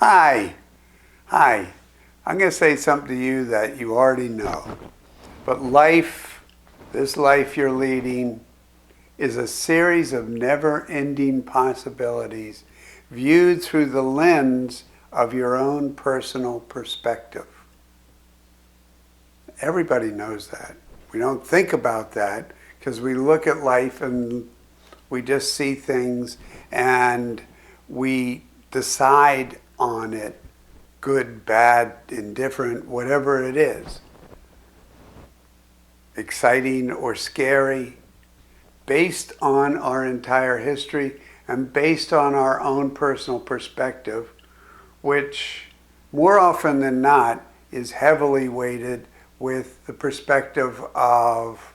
Hi. Hi. I'm going to say something to you that you already know. But life, this life you're leading, is a series of never-ending possibilities viewed through the lens of your own personal perspective. Everybody knows that. We don't think about that because we look at life and we just see things and we decide on it, good, bad, indifferent, whatever it is, exciting or scary, based on our entire history and based on our own personal perspective, which more often than not is heavily weighted with the perspective of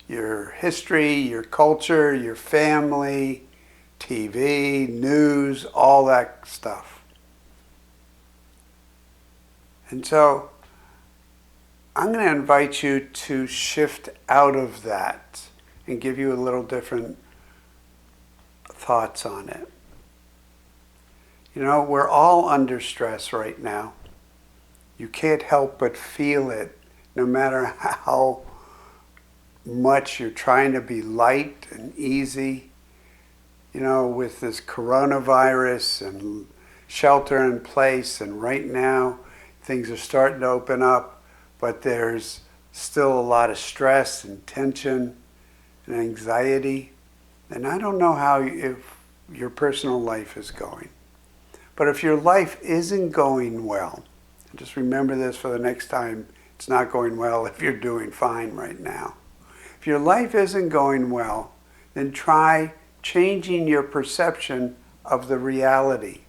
your history, your culture, your family, TV, news, all that stuff. And so I'm going to invite you to shift out of that and give you a little different thoughts on it. You know, we're all under stress right now. You can't help but feel it, no matter how much you're trying to be light and easy. You know, with this coronavirus and shelter in place, and right now things are starting to open up, but there's still a lot of stress and tension and anxiety. And I don't know how if your personal life is going. But if your life isn't going well, just remember this for the next time it's not going well if you're doing fine right now. If your life isn't going well, then try changing your perception of the reality.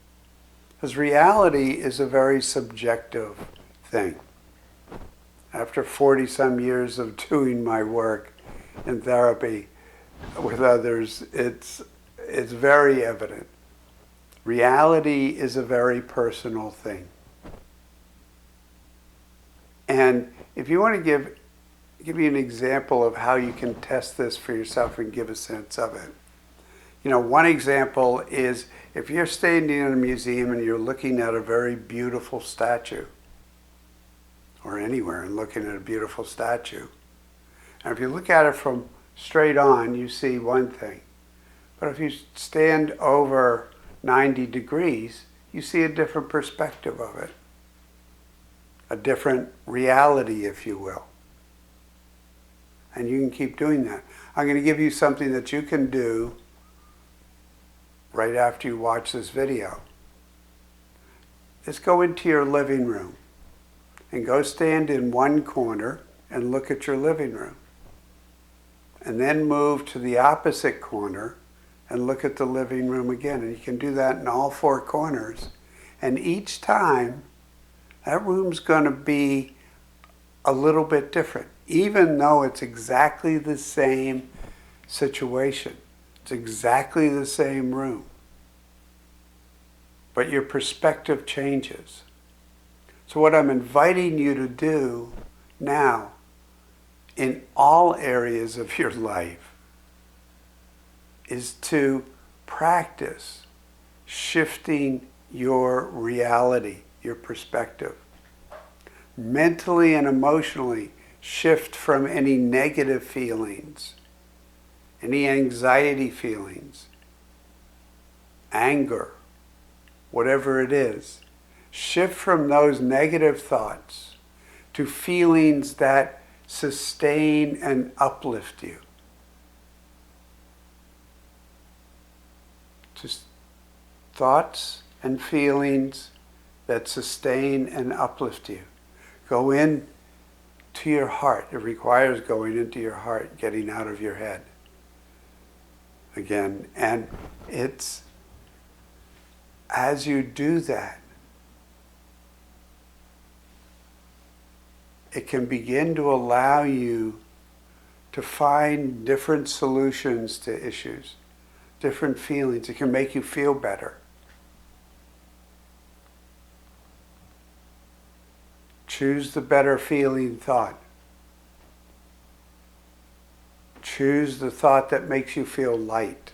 Because reality is a very subjective thing. After 40 some years of doing my work in therapy with others, it's very evident. Reality is a very personal thing. And if you want to give you an example of how you can test this for yourself and give a sense of it. You know, one example is if you're standing in a museum and you're looking at a very beautiful statue, or anywhere and looking at a beautiful statue, and if you look at it from straight on, you see one thing. But if you stand over 90 degrees, you see a different perspective of it. A different reality, if you will. And you can keep doing that. I'm going to give you something that you can do right after you watch this video. Just go into your living room and go stand in one corner and look at your living room. And then move to the opposite corner and look at the living room again. And you can do that in all four corners. And each time, that room's going to be a little bit different, even though it's exactly the same situation. It's exactly the same room. But your perspective changes. So what I'm inviting you to do now, in all areas of your life, is to practice shifting your reality, your perspective. Mentally and emotionally, shift from any negative feelings, any anxiety feelings, anger, whatever it is. Shift from those negative thoughts to feelings that sustain and uplift you. Just thoughts and feelings that sustain and uplift you. Go in to your heart. It requires going into your heart, getting out of your head. Again, and it's as you do that, it can begin to allow you to find different solutions to issues, different feelings. It can make you feel better. Choose the better feeling thought. Choose the thought that makes you feel light,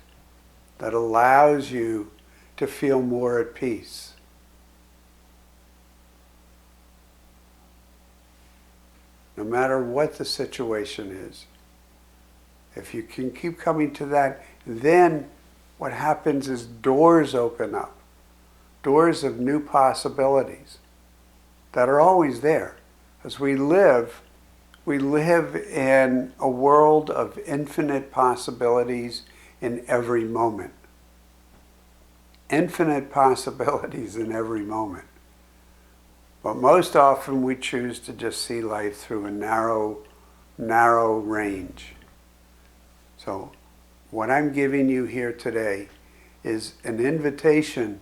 that allows you to feel more at peace. no matter what the situation is. If you can keep coming to that, then what happens is doors open up, doors of new possibilities that are always there. As we live in a world of infinite possibilities in every moment. Infinite possibilities in every moment. But most often we choose to just see life through a narrow range. So what I'm giving you here today is an invitation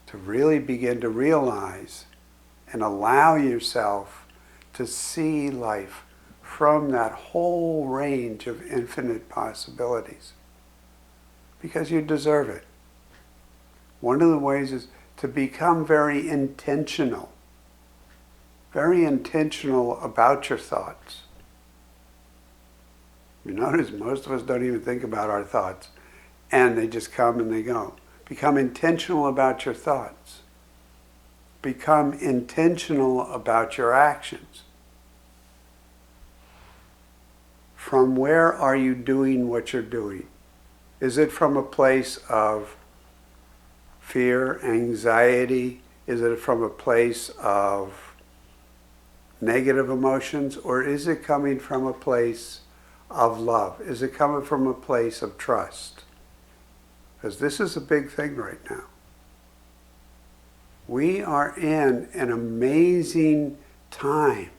to really begin to realize and allow yourself to see life from that whole range of infinite possibilities. Because you deserve it. One of the ways is to become very intentional about your thoughts. You notice most of us don't even think about our thoughts, and they just come and they go. Become intentional about your thoughts. Become intentional about your actions. From where are you doing what you're doing? Is it from a place of fear, anxiety? Is it from a place of negative emotions? Or is it coming from a place of love? Is it coming from a place of trust? Because this is a big thing right now. We are in an amazing time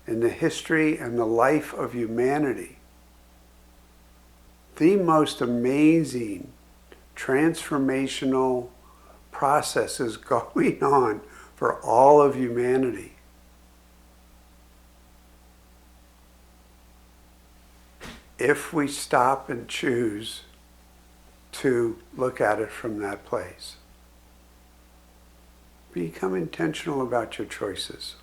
in the history and the life of humanity. The most amazing transformational process is going on for all of humanity. If we stop and choose to look at it from that place. Become intentional about your choices.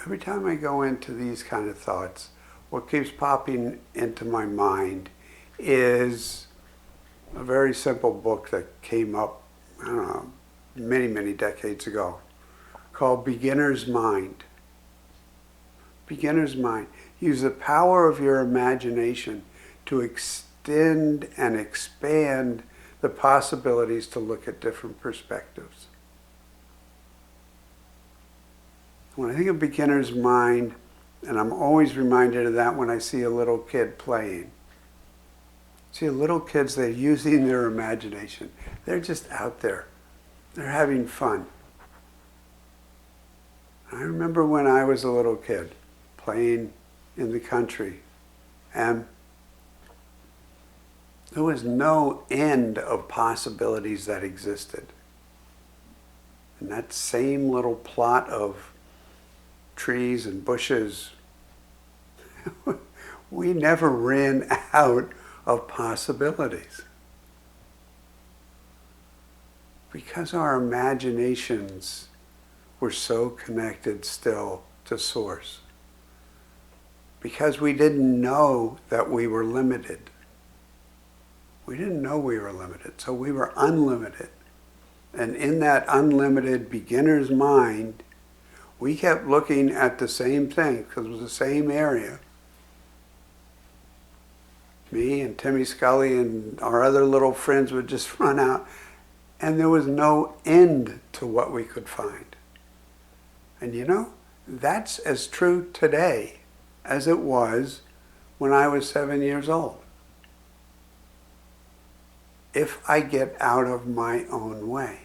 Every time I go into these kind of thoughts, what keeps popping into my mind is a very simple book that came up, I don't know, many decades ago, called Beginner's Mind. Beginner's Mind. Use the power of your imagination to extend and expand the possibilities to look at different perspectives. When I think of beginner's mind, and I'm always reminded of that when I see a little kid playing. See, little kids, they're using their imagination. They're just out there. They're having fun. I remember when I was a little kid playing in the country, and there was no end of possibilities that existed. And that same little plot of trees and bushes, we never ran out of possibilities. Because our imaginations were so connected still to Source. Because we didn't know that we were limited. We didn't know we were limited, so we were unlimited. And in that unlimited beginner's mind, we kept looking at the same thing, because it was the same area. Me and Timmy Scully and our other little friends would just run out, and there was no end to what we could find. And you know, that's as true today as it was when I was 7 years old. If I get out of my own way.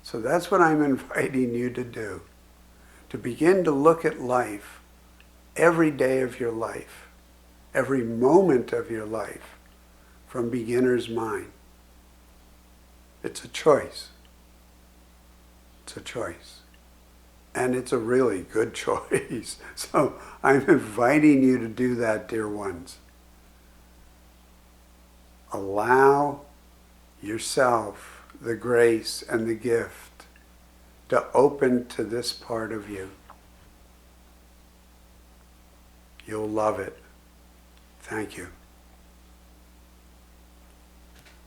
So that's what I'm inviting you to do. To begin to look at life, every day of your life, every moment of your life, from beginner's mind. It's a choice. It's a choice. And it's a really good choice. So I'm inviting you to do that, dear ones. Allow yourself the grace and the gift to open to this part of you. You'll love it. Thank you.